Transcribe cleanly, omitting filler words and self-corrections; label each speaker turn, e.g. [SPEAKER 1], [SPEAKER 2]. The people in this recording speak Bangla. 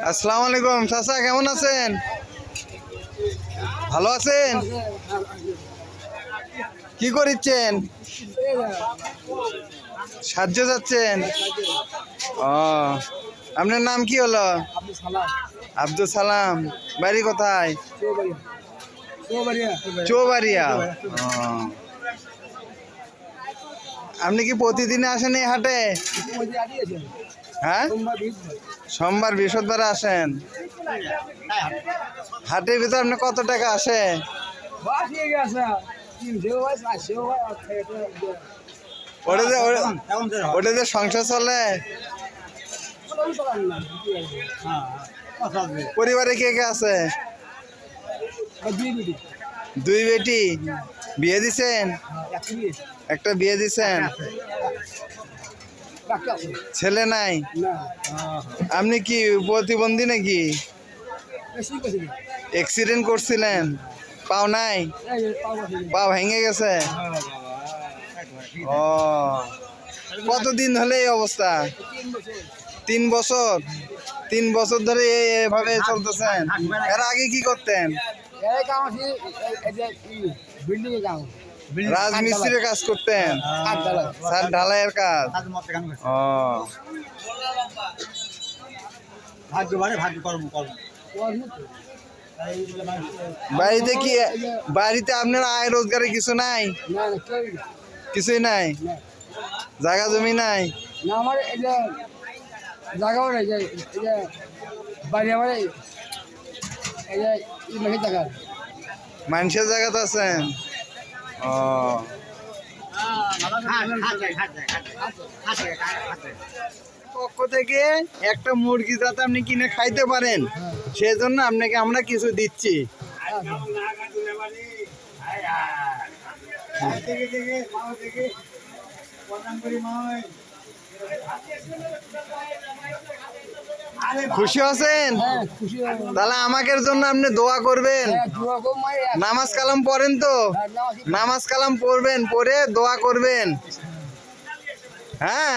[SPEAKER 1] আসসালামু আলাইকুম চাচা, কেমন আছেন? ভালো আছেন? কি করছেন? সাহায্য যাচ্ছেন? ও, আপনার নাম কি হলো? আব্দুল সালাম। বাড়ি কোথায়? চৌবাড়িয়া। আপনি কি প্রতিদিন আসেন এই হাটে? হ্যাঁ, সোমবার বৃহস্পতিবার আসেন। হাটের ভিতরে আপনার কত টাকা আসে? ওটা যে সংসার চলে। পরিবারে কে কে আছে? দুই বেটি। বিয়ে দিছেন? একটা বিয়ে দিছেন। ছেলে নাই? আপনি কি প্রতিবন্ধী নাকি? অ্যাক্সিডেন্ট করছিলেন? পাও নাই? পা ভেঙে গেছে? ও, কতদিন হলে এই অবস্থা? 3 বছর। 3 বছর ধরে এভাবে চলতেছেন? এর আগে কি করতেন? রাজমিস্ত্রির কাজ করতেন? স্যার ঢালাইয়ের কাজ। ও, বাড়িতে কি, বাড়িতে আপনার আয় রোজগারে কিছু নাই? কিছুই নাই? জায়গা জমি নাই?
[SPEAKER 2] আমার জায়গাও নেই, বাড়ি আমার জায়গা
[SPEAKER 1] মানুষের জায়গাতে আছেন? ও, পক্ষ থেকে একটা মুরগি যাতে আপনি কিনে খাইতে পারেন, সেজন্য আপনাকে আমরা কিছু দিচ্ছি। খুশি আছেন? তাহলে আমাদের জন্য আপনি দোয়া করবেন। নামাজ কালাম পড়েন তো? নামাজ কালাম পড়বেন, পড়ে দোয়া করবেন। হ্যাঁ।